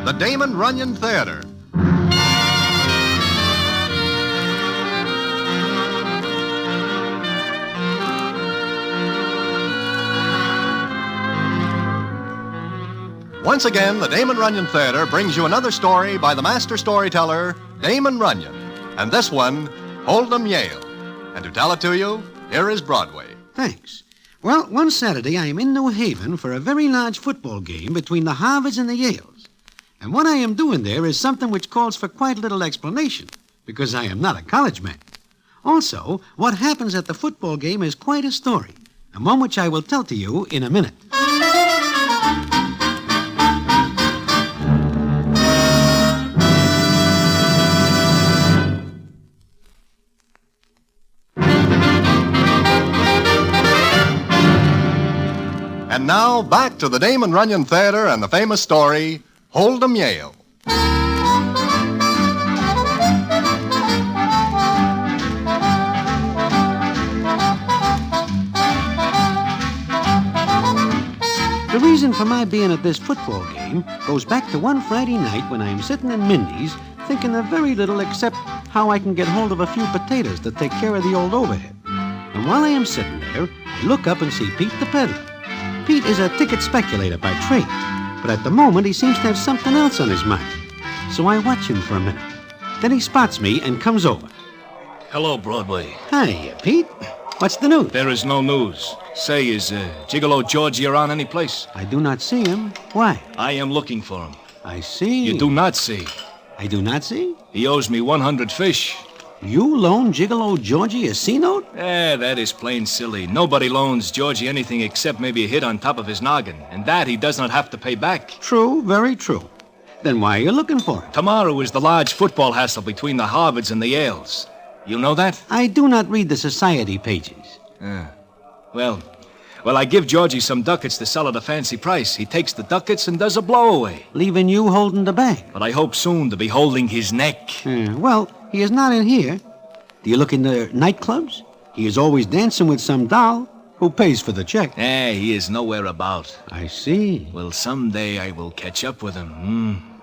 the Damon Runyon Theater. Once again, the Damon Runyon Theater brings you another story by the master storyteller, Damon Runyon. And this one, Hold'em Yale. And to tell it to you, here is Broadway. Thanks. Well, one Saturday I am in New Haven for a very large football game between the Harvards and the Yales. And what I am doing there is something which calls for quite little explanation, because I am not a college man. Also, what happens at the football game is quite a story, and one which I will tell to you in a minute. And now, back to the Damon Runyon Theater and the famous story, Hold'em Yale. The reason for my being at this football game goes back to one Friday night when I am sitting in Mindy's thinking of very little except how I can get hold of a few potatoes to take care of the old overhead. And while I am sitting there, I look up and see Pete the peddler. Pete is a ticket speculator by trade, but at the moment he seems to have something else on his mind. So I watch him for a minute. Then he spots me and comes over. Hello, Broadway. Hi, Pete. What's the news? There is no news. Say, is Gigolo Georgie around any place? I do not see him. Why? I am looking for him. I see. You do not see. I do not see? He owes me 100 fish. You loan Gigolo Georgie a C-note? That is plain silly. Nobody loans Georgie anything except maybe a hit on top of his noggin, and that he does not have to pay back. True, very true. Then why are you looking for him? Tomorrow is the large football hassle between the Harvards and the Yales. You know that? I do not read the society pages. Well, I give Georgie some ducats to sell at a fancy price. He takes the ducats and does a blowaway. Leaving you holding the bag. But I hope soon to be holding his neck. Well, he is not in here. Do you look in the nightclubs? He is always dancing with some doll. Who pays for the check? He is nowhere about. I see. Well, someday I will catch up with him.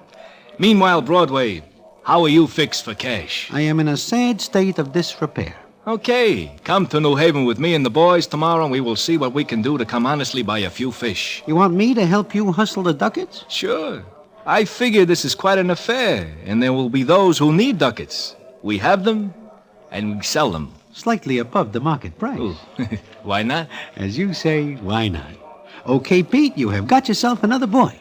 Meanwhile, Broadway, how are you fixed for cash? I am in a sad state of disrepair. Okay, come to New Haven with me and the boys tomorrow, and we will see what we can do to come honestly by a few fish. You want me to help you hustle the ducats? Sure. I figure this is quite an affair, and there will be those who need ducats. We have them, and we sell them. Slightly above the market price. Ooh. Why not? As you say, why not? Okay, Pete, you have got yourself another boy.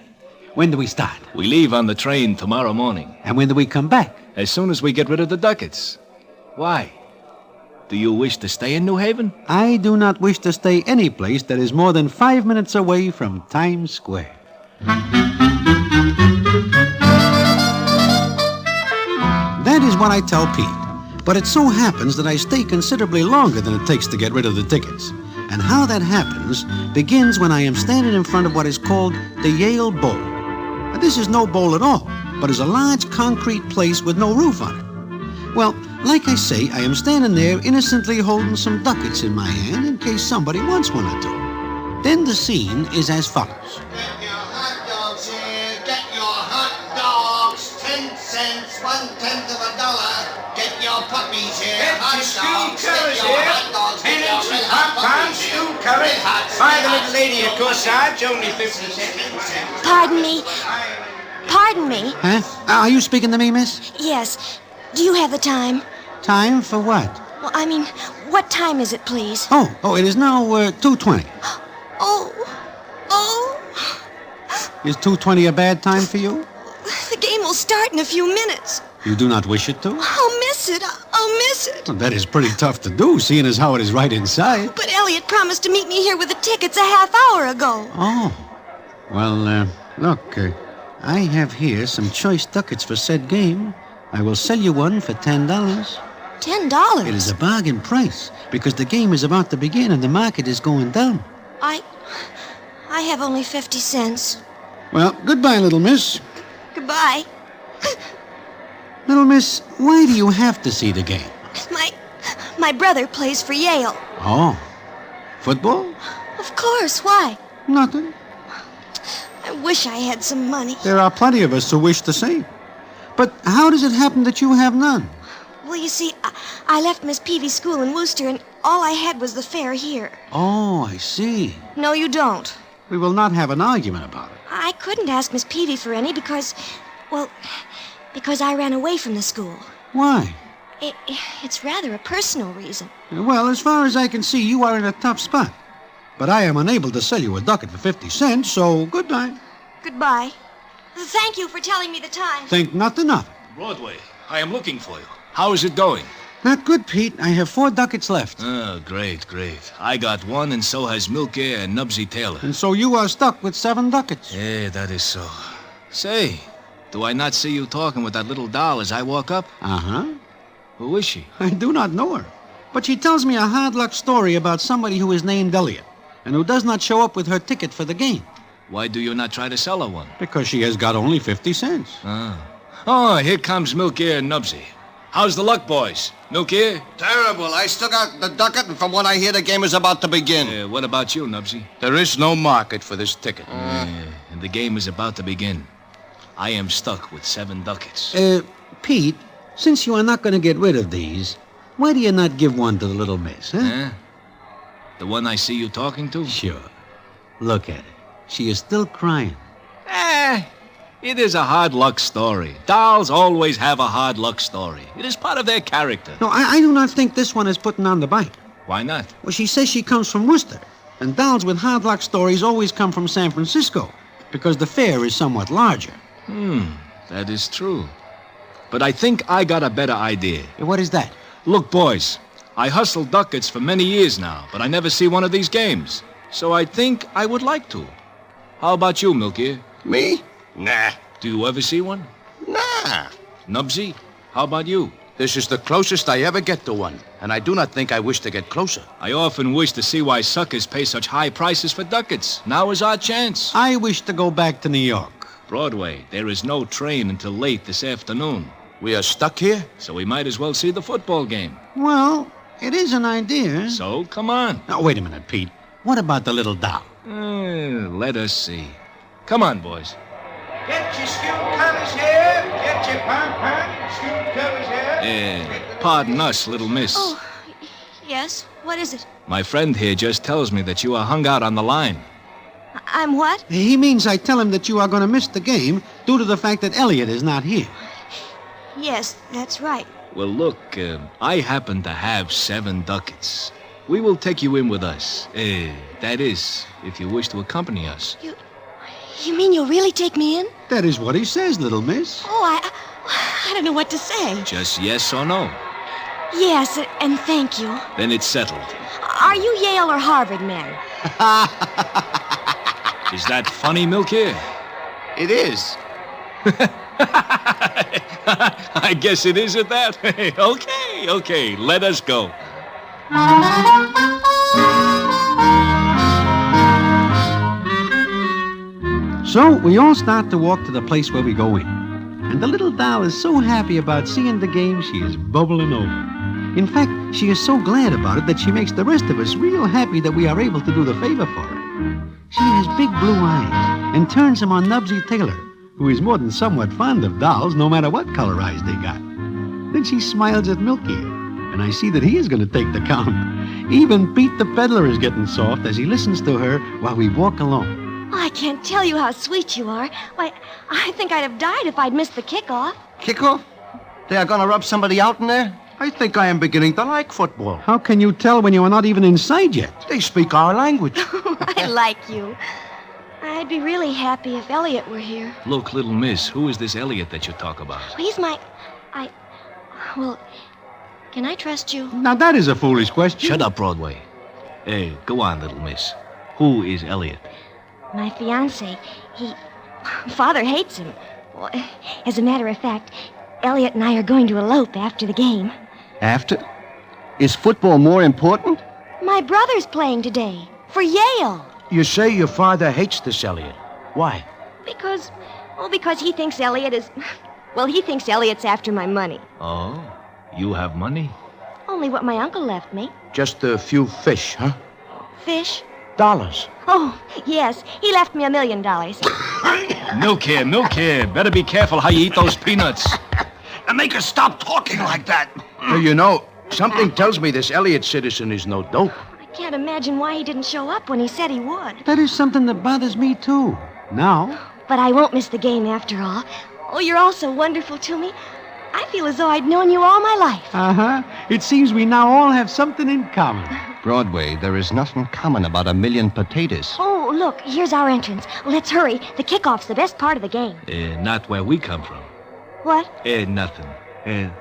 When do we start? We leave on the train tomorrow morning. And when do we come back? As soon as we get rid of the ducats. Why? Do you wish to stay in New Haven? I do not wish to stay any place that is more than 5 minutes away from Times Square. That is what I tell Pete. But it so happens that I stay considerably longer than it takes to get rid of the tickets. And how that happens begins when I am standing in front of what is called the Yale Bowl. Now, this is no bowl at all, but is a large concrete place with no roof on it. Well, like I say, I am standing there innocently holding some ducats in my hand in case somebody wants one or two. Then the scene is as follows. Get your hot dogs here, get your hot dogs, 10 cents, 1/10 of a dollar. Get your puppies here, hot dogs, get your hot dogs, get your red hot puppies here. Red hot, By the little lady at Corsage, only 50 cents. Pardon me. Pardon me. Huh? Are you speaking to me, miss? Yes. Do you have the time? Time for what? Well, I mean, what time is it, please? Oh, it is now 2:20. Oh. Is 2:20 a bad time for you? The game will start in a few minutes. You do not wish it to? I'll miss it. I'll miss it. Well, that is pretty tough to do, seeing as how it is right inside. But Elliot promised to meet me here with the tickets a half hour ago. Oh. Well, look, I have here some choice ducats for said game. I will sell you one for $10. $10? It is a bargain price, because the game is about to begin and the market is going down. I have only 50 cents. Well, goodbye, little miss. Goodbye. Little miss, why do you have to see the game? My brother plays for Yale. Oh. Football? Of course. Why? Nothing. I wish I had some money. There are plenty of us who wish the same. But how does it happen that you have none? Well, you see, I left Miss Peavy's school in Worcester, and all I had was the fare here. Oh, I see. No, you don't. We will not have an argument about it. I couldn't ask Miss Peavy for any because I ran away from the school. Why? It's rather a personal reason. Well, as far as I can see, you are in a tough spot. But I am unable to sell you a ducat for 50 cents, so goodbye. Goodbye. Thank you for telling me the time. Think nothing of it. Broadway, I am looking for you. How is it going? Not good, Pete. I have 4 ducats left. Oh, great. I got one, and so has Milky and Nubsy Taylor. And so you are stuck with 7 ducats. Yeah, that is so. Say, do I not see you talking with that little doll as I walk up? Uh-huh. Who is she? I do not know her. But she tells me a hard luck story about somebody who is named Elliot and who does not show up with her ticket for the game. Why do you not try to sell her one? Because she has got only 50 cents. Oh, here comes Milky and Nubsy. How's the luck, boys? Milky? Terrible. I still got the ducat, and from what I hear, the game is about to begin. What about you, Nubsy? There is no market for this ticket. And the game is about to begin. I am stuck with 7 ducats. Pete, since you are not going to get rid of these, why do you not give one to the little miss, huh? The one I see you talking to? Sure. Look at it. She is still crying. It is a hard luck story. Dolls always have a hard luck story. It is part of their character. No, I do not think this one is putting on the bite. Why not? Well, she says she comes from Worcester, and dolls with hard luck stories always come from San Francisco, because the fare is somewhat larger. That is true. But I think I got a better idea. What is that? Look, boys, I hustled ducats for many years now, but I never see one of these games. So I think I would like to. How about you, Milky? Me? Nah. Do you ever see one? Nah. Nubsy, how about you? This is the closest I ever get to one, and I do not think I wish to get closer. I often wish to see why suckers pay such high prices for ducats. Now is our chance. I wish to go back to New York. Broadway, there is no train until late this afternoon. We are stuck here? So we might as well see the football game. Well, it is an idea. So, come on. Now, wait a minute, Pete. What about the little doll? Let us see. Come on, boys. Get your school colors here. Get your pom-pom. School colors here. Pardon us, little miss. Oh, yes? What is it? My friend here just tells me that you are hung out on the line. I'm what? He means I tell him that you are going to miss the game due to the fact that Elliot is not here. Yes, that's right. Well, look, I happen to have 7 ducats. We will take you in with us. That is, if you wish to accompany us. You mean you'll really take me in? That is what he says, little miss. Oh, I don't know what to say. Just yes or no. Yes, and thank you. Then it's settled. Are you Yale or Harvard men? Is that funny, Milky? It is. I guess it is at that. Okay, let us go. So we all start to walk to the place where we go in. And the little doll is so happy about seeing the game, she is bubbling over. In fact, she is so glad about it that she makes the rest of us real happy that we are able to do the favor for her. She has big blue eyes and turns them on Nubsy Taylor, who is more than somewhat fond of dolls, no matter what color eyes they got. Then she smiles at Milky, and I see that he is going to take the count. Even Pete the peddler is getting soft as he listens to her while we walk along. Oh, I can't tell you how sweet you are. Why, I think I'd have died if I'd missed the kickoff. Kickoff? They are gonna rub somebody out in there? I think I am beginning to like football. How can you tell when you are not even inside yet? They speak our language. I like you. I'd be really happy if Elliot were here. Look, little miss, who is this Elliot that you talk about? He's my... Well, can I trust you? Now that is a foolish question. Shut up, Broadway. Go on, little miss. Who is Elliot? My fiancé, Father hates him. Well, as a matter of fact, Elliot and I are going to elope after the game. After? Is football more important? My brother's playing today, for Yale. You say your father hates this Elliot. Why? Because he thinks Elliot is... Well, he thinks Elliot's after my money. Oh, you have money? Only what my uncle left me. Just a few fish, huh? Fish? Dollars. Oh, yes. He left me $1 million. Milk here. Better be careful how you eat those peanuts. And make her stop talking like that. You know, something tells me this Elliot citizen is no dope. I can't imagine why he didn't show up when he said he would. That is something that bothers me, too. Now, But I won't miss the game after all. Oh, you're all so wonderful to me. I feel as though I'd known you all my life. It seems we now all have something in common. Broadway, there is nothing common about 1 million potatoes. Oh, look, here's our entrance. Let's hurry. The kickoff's the best part of the game. Not where we come from. What? Nothing.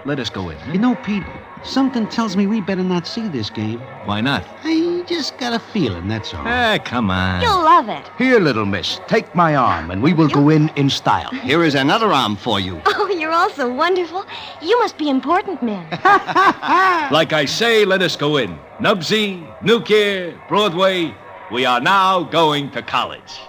Let us go in. You know, Pete, something tells me we better not see this game. Why not? I just got a feeling, that's all. Come on. You'll love it. Here, little miss, take my arm and we will go in style. Here is another arm for you. Oh, you're all so wonderful. You must be important men. Like I say, let us go in. Nubsy, Newcare, Broadway, we are now going to college.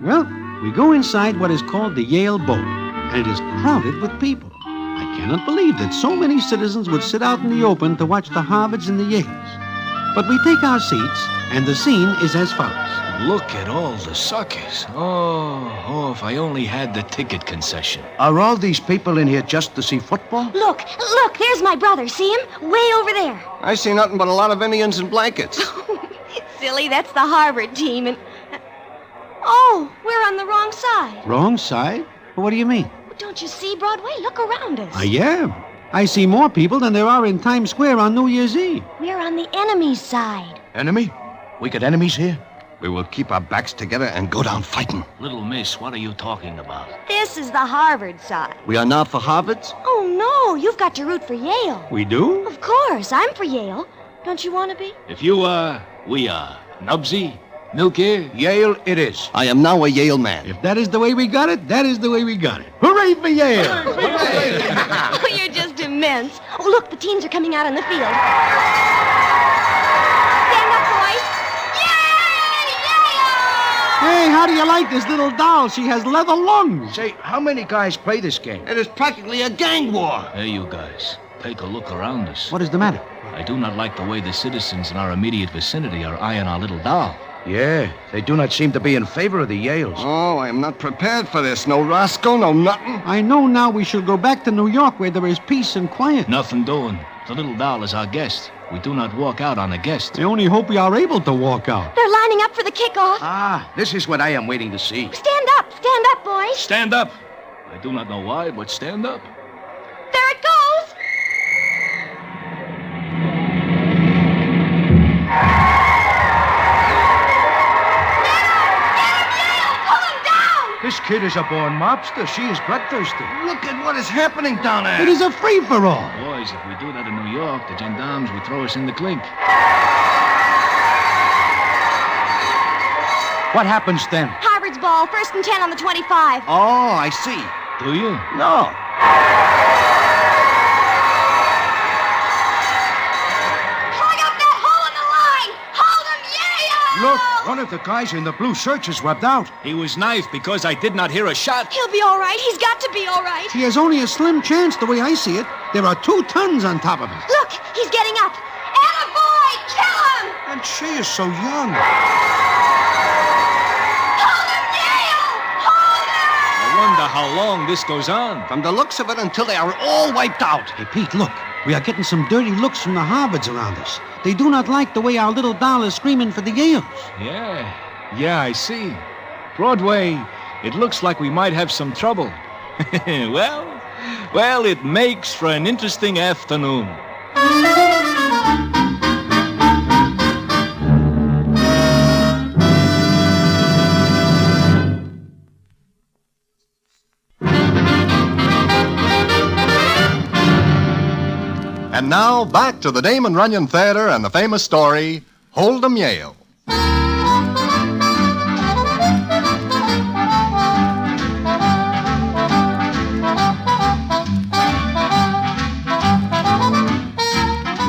Well, we go inside what is called the Yale Bowl, and it is crowded with people. I cannot believe that so many citizens would sit out in the open to watch the Harvards and the Yales. But we take our seats, and the scene is as follows. Look at all the suckers. Oh, if I only had the ticket concession. Are all these people in here just to see football? Look, there's my brother. See him? Way over there. I see nothing but a lot of Indians in blankets. Silly, that's the Harvard team. And oh, we're on the wrong side. Wrong side? What do you mean? Don't you see, Broadway? Look around us. I am. I see more people than there are in Times Square on New Year's Eve. We're on the enemy's side. Enemy? We got enemies here? We will keep our backs together and go down fighting. Little miss, what are you talking about? This is the Harvard side. We are now for Harvard's? Oh, no, you've got to root for Yale. We do? Of course, I'm for Yale. Don't you want to be? If you are, we are. Nubsy, Newcare. Yale it is. I am now a Yale man. If that is the way we got it, that is the way we got it. Hooray for Yale! Oh, you're just immense. Oh, look, the teams are coming out on the field. Stand up, boys. Yay! Yale! Hey, how do you like this little doll? She has leather lungs. Say, how many guys play this game? It is practically a gang war. Hey, you guys, take a look around us. What is the matter? I do not like the way the citizens in our immediate vicinity are eyeing our little doll. Yeah, they do not seem to be in favor of the Yales. Oh, I am not prepared for this. No rascal, no nothing. I know now we should go back to New York where there is peace and quiet. Nothing doing. The little doll is our guest. We do not walk out on a guest. I only hope we are able to walk out. They're lining up for the kickoff. Ah, this is what I am waiting to see. Stand up, boys. Stand up. I do not know why, but stand up. There it goes. This kid is a born mobster. She is bloodthirsty. Look at what is happening down there. It is a free-for-all. Boys, if we do that in New York, the gendarmes would throw us in the clink. What happens then? Harvard's ball, 1st and 10 on the 25. Oh, I see. Do you? No. Plug up that hole in the line. Hold him, Yale! Look, one of the guys in the blue shirts is rubbed out. He was knifed because I did not hear a shot. He'll be all right. He's got to be all right. He has only a slim chance the way I see it. There are 2 tons on top of it. Look, he's getting up. Attaboy! Kill him! And she is so young. Hold him, Yale! Hold him! I wonder how long this goes on. From the looks of it, until they are all wiped out. Hey, Pete, look. We are getting some dirty looks from the Harvards around us. They do not like the way our little doll is screaming for the Yales. Yeah, I see. Broadway, it looks like we might have some trouble. Well, it makes for an interesting afternoon. And now, back to the Damon Runyon Theater and the famous story, Hold'em Yale.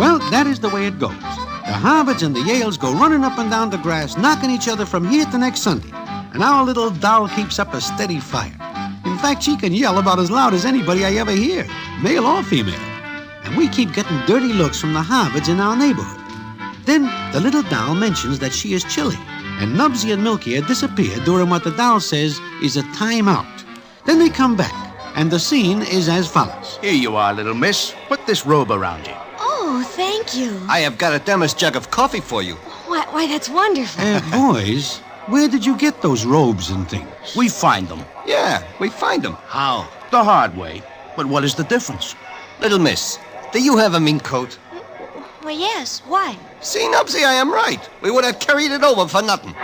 Well, that is the way it goes. The Harvards and the Yales go running up and down the grass, knocking each other from here to next Sunday. And our little doll keeps up a steady fire. In In fact, she can yell about as loud as anybody I ever hear, male or female. And we keep getting dirty looks from the Harvards in our neighborhood. Then the little doll mentions that she is chilly, and Nubsy and Milky had disappeared during what the doll says is a timeout. Then they come back, and the scene is as follows. Here you are, little miss. Put this robe around you. Oh, thank you. I have got a thermos jug of coffee for you. Why, that's wonderful. Boys, where did you get those robes and things? We find them. Yeah, we find them. How? The hard way. But what is the difference? Little miss, do you have a mink coat? Well, yes. Why? See, Nubsy, I am right. We would have carried it over for nothing.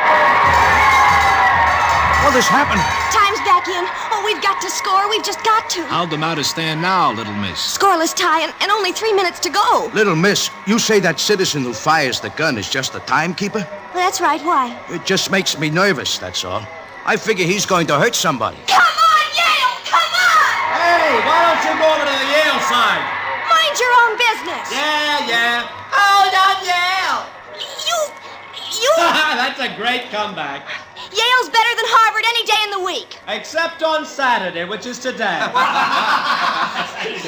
What has happened? Time's back in. Oh, we've got to score. We've just got to. How'd the matter stand now, little miss? Scoreless tie and only 3 minutes to go. Little miss, you say that citizen who fires the gun is just a timekeeper? Well, that's right. Why? It just makes me nervous, that's all. I figure he's going to hurt somebody. Come on, Yale! Come on! Hey, why don't you go over to the Yale side? Mind your own business. Yeah. Hold on, Yale! You... That's a great comeback. Yale's better than Harvard any day in the week. Except on Saturday, which is today.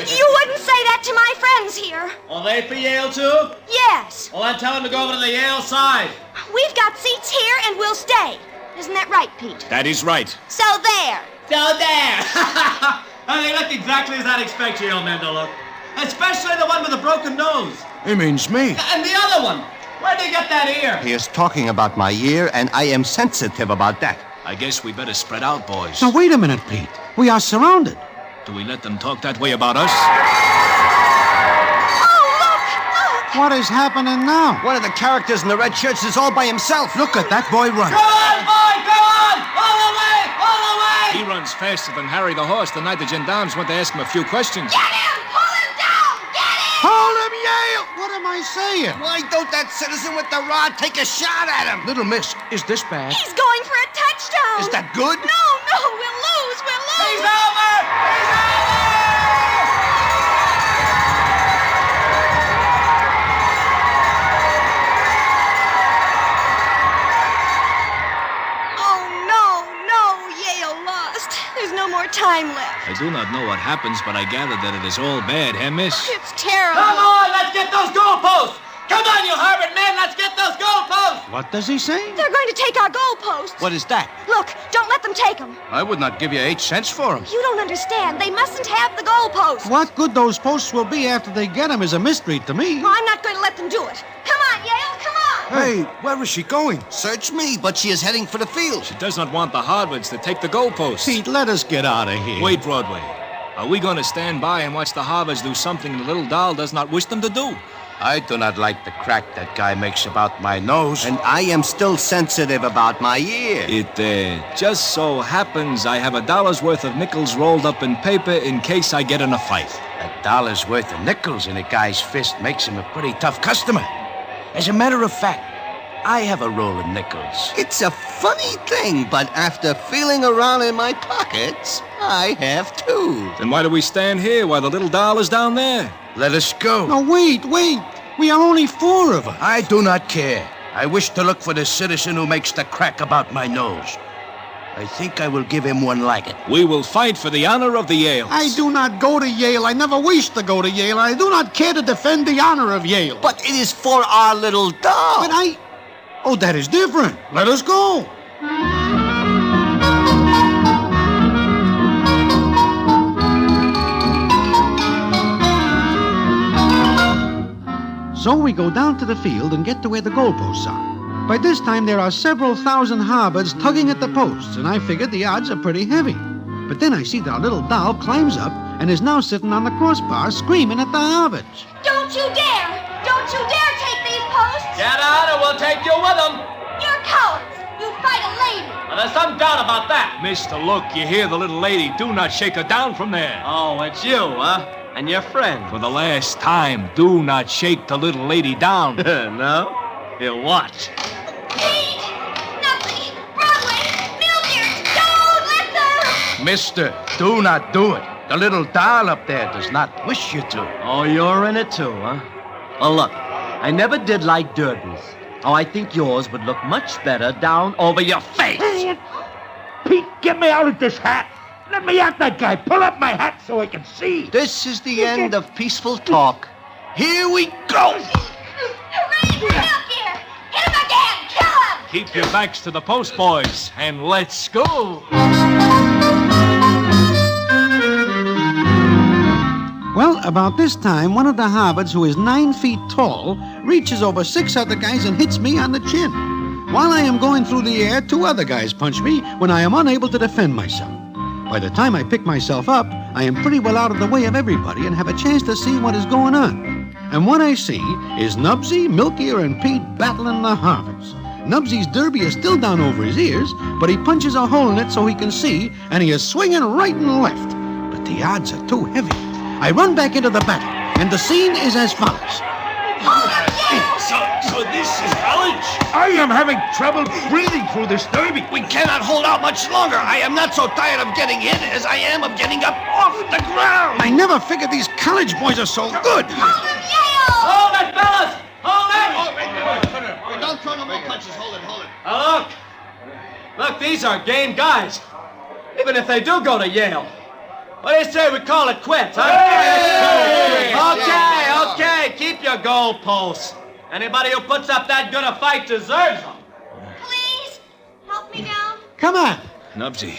You wouldn't say that to my friends here. Are they for Yale, too? Yes. Well, then tell them to go over to the Yale side. We've got seats here and we'll stay. Isn't that right, Pete? That is right. So there. So there. They look exactly as I'd expect Yale men to look. Especially the one with the broken nose. He means me. And the other one. Where'd he get that ear? He is talking about my ear, and I am sensitive about that. I guess we better spread out, boys. Now, wait a minute, Pete. We are surrounded. Do we let them talk that way about us? Oh, look! What is happening now? One of the characters in the red shirts is all by himself. Look at that boy run. Go on, boy! Go on! All the way! All the way! He runs faster than Harry the horse the night the gendarmes went to ask him a few questions. Get him! Pull him down! Get him! Hold him, Yale! What am I saying? Why don't that citizen with the rod take a shot at him? Little miss, is this bad? He's going for a touchdown! Is that good? No, we'll lose! We'll lose! He's over! He's over! Oh, no, Yale lost. There's no more time left. I do not know what happens, but I gather that it is all bad, eh, miss? It's terrible. Come on, let's get those goalposts! Come on, you Harvard men, let's get those goalposts! What does he say? They're going to take our goalposts. What is that? Look, don't let them take them. I would not give you 8 cents for him. You don't understand. They mustn't have the goalposts. What good those posts will be after they get him is a mystery to me. Well, I'm not going to let them do it. Come on, Yale, come on. Hey, where is she going? Search me, but she is heading for the field. She does not want the Harvards to take the goalposts. Pete, let us get out of here. Wait, Broadway. Are we going to stand by and watch the Harvards do something the little doll does not wish them to do? I do not like the crack that guy makes about my nose. And I am still sensitive about my ear. It just so happens I have $1 worth of nickels rolled up in paper in case I get in a fight. $1 worth of nickels in a guy's fist makes him a pretty tough customer. As a matter of fact, I have a roll of nickels. It's a funny thing, but after feeling around in my pockets, I have too. Then why do we stand here while the little doll is down there? Let us go. No, wait. We are only 4 of us. I do not care. I wish to look for the citizen who makes the crack about my nose. I think I will give him one like it. We will fight for the honor of the Yales. I do not go to Yale. I never wish to go to Yale. I do not care to defend the honor of Yale. But it is for our little doll. But Oh, that is different. Let us go. So we go down to the field and get to where the goalposts are. By this time, there are several thousand Harvards tugging at the posts, and I figured the odds are pretty heavy. But then I see that our little doll climbs up and is now sitting on the crossbar screaming at the Harvards. Don't you dare! Don't you dare take these posts! Get out or we'll take you with them! You're cowards! You fight a lady! Well, there's some doubt about that. Mister, look, you hear the little lady. Do not shake her down from there. Oh, it's you, huh? And your friend. For the last time, do not shake the little lady down. No? Here, watch. Pete! Nothing! Broadway! Milkers! Don't let them! Mister, do not do it. The little doll up there does not wish you to. Oh, you're in it too, huh? Well, look, I never did like derbies. Oh, I think yours would look much better down over your face. Pete, get me out of this hat. Let me at that guy. Pull up my hat so I can see. This is the end of peaceful talk. Here we go. Hooray for Milky! Hit him again! Kill him! Keep your backs to the post, boys, and let's go. Well, about this time, one of the Harvards, who is 9 feet tall, reaches over 6 other guys and hits me on the chin. While I am going through the air, 2 other guys punch me when I am unable to defend myself. By the time I pick myself up, I am pretty well out of the way of everybody and have a chance to see what is going on. And what I see is Nubsy, Milkier, and Pete battling the Harvards. Nubsy's derby is still down over his ears, but he punches a hole in it so he can see, and he is swinging right and left. But the odds are too heavy. I run back into the battle, and the scene is as follows. So this is college? I am having trouble breathing through this derby. We cannot hold out much longer. I am not so tired of getting hit as I am of getting up off the ground. I never figured these college boys are so good. Hold it, fellas! Hold it! Don't throw no more punches. Hold it. Now look, these are game guys. Even if they do go to Yale. What do you say we call it quits, huh? Okay, keep your goalposts. Anybody who puts up that good a fight deserves them. Please, help me down. Come on. Nubsy,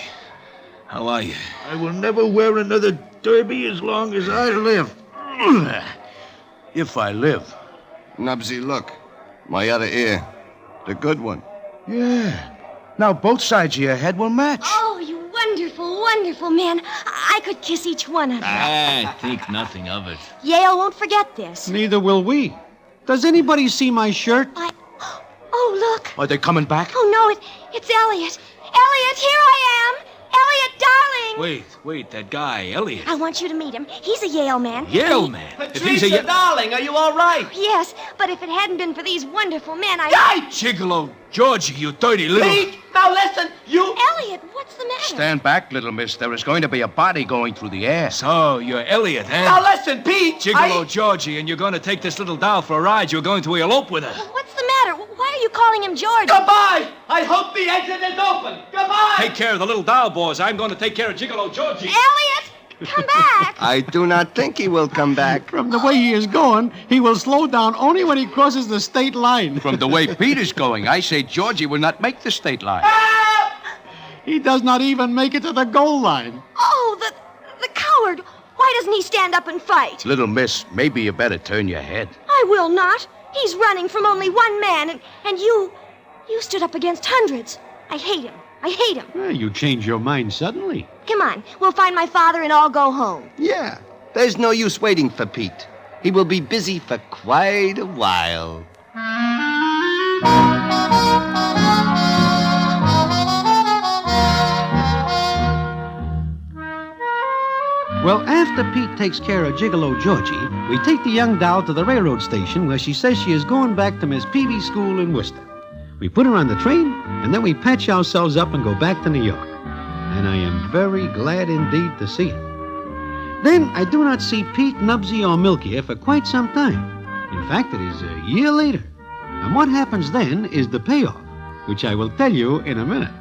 how are you? I will never wear another derby as long as I live. If I live. Nubsy, look. My other ear. The good one. Yeah. Now both sides of your head will match. Oh, you wonderful, wonderful man. I could kiss each one of you. I think nothing of it. Yale won't forget this. Neither will we. Does anybody see my shirt? Oh, look. Are they coming back? Oh, no, it's Elliot. Elliot, here I am. Elliot, darling. Wait, that guy, Elliot. I want you to meet him. He's a Yale man. Yale man? Patricia, darling, are you all right? Yes, but if it hadn't been for these wonderful men, Gigolo, Georgie, you dirty little... Pete, now listen, you... Elliot, what's the matter? Stand back, little miss. There is going to be a body going through the air. So, you're Elliot, huh? Now listen, Pete, Gigolo Georgie, and you're going to take this little doll for a ride. You're going to elope with her. What's the matter? Why are you calling him George? Goodbye! I hope the exit is open. Goodbye! Take care of the little doll, boys. I'm going to take care of Gigolo Georgie. Elliot, come back. I do not think he will come back. From the way he is going, he will slow down only when he crosses the state line. From the way Pete is going, I say Georgie will not make the state line. He does not even make it to the goal line. Oh, the coward. Why doesn't he stand up and fight? Little miss, maybe you better turn your head. I will not. He's running from only one man, and you stood up against hundreds. I hate him. Well, you change your mind suddenly. Come on, we'll find my father and all go home. Yeah, there's no use waiting for Pete. He will be busy for quite a while. Well, after Pete takes care of Gigolo Georgie, we take the young doll to the railroad station where she says she is going back to Miss Peavy's school in Worcester. We put her on the train, and then we patch ourselves up and go back to New York. And I am very glad indeed to see it. Then I do not see Pete, Nubsy, or Milky for quite some time. In fact, it is a year later. And what happens then is the payoff, which I will tell you in a minute.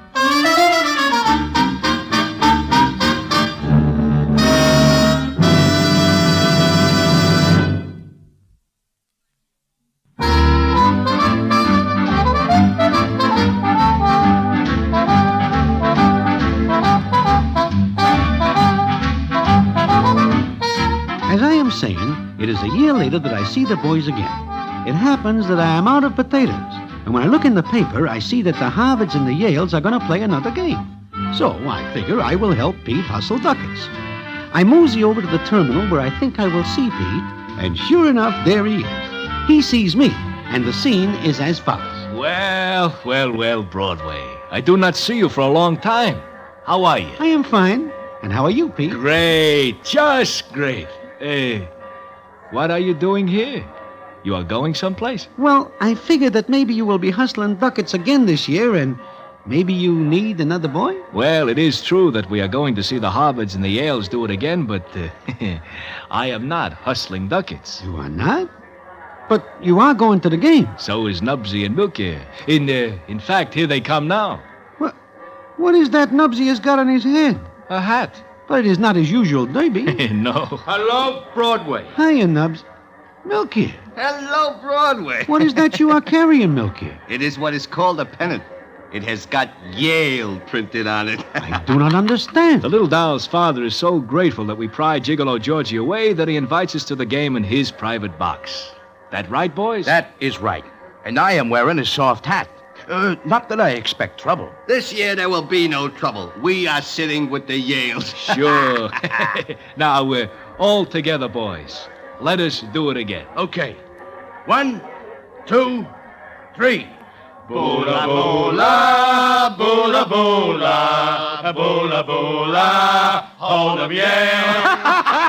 As I am saying, it is a year later that I see the boys again. It happens that I am out of potatoes, and when I look in the paper, I see that the Harvards and the Yales are going to play another game. So I figure I will help Pete hustle ducats. I mosey over to the terminal where I think I will see Pete, and sure enough, there he is. He sees me, and the scene is as follows. Well, Broadway. I do not see you for a long time. How are you? I am fine. And how are you, Pete? Great, just great. Hey, what are you doing here? You are going someplace? Well, I figured that maybe you will be hustling ducats again this year, and maybe you need another boy? Well, it is true that we are going to see the Harvards and the Yales do it again, but I am not hustling ducats. You are not? But you are going to the game. So is Nubsy and Milky. In fact, here they come now. What is that Nubsy has got on his head? A hat. But it is not his usual derby. No. Hello, Broadway. Hiya, Nubs. Milky. Hello, Broadway. What is that you are carrying, Milky? It is what is called a pennant. It has got Yale printed on it. I do not understand. The little doll's father is so grateful that we pry Gigolo Georgie away that he invites us to the game in his private box. That right, boys? That is right. And I am wearing a soft hat. Not that I expect trouble. This year there will be no trouble. We are sitting with the Yales. Sure. Now we're all together, boys. Let us do it again. Okay. 1, 2, 3. Boola boola, boola boola, boola boola, hold 'em Yale.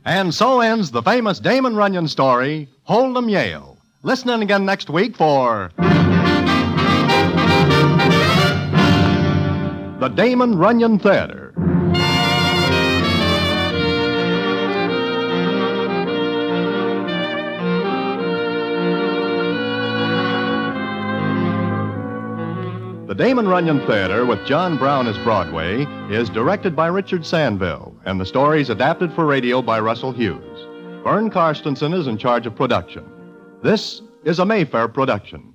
And so ends the famous Damon Runyon story, Hold 'em Yale. Listen in again next week for the Damon Runyon Theater. The Damon Runyon Theater, with John Brown as Broadway, is directed by Richard Sandville, and the story is adapted for radio by Russell Hughes. Vern Karstensen is in charge of production. This is a Mayfair production.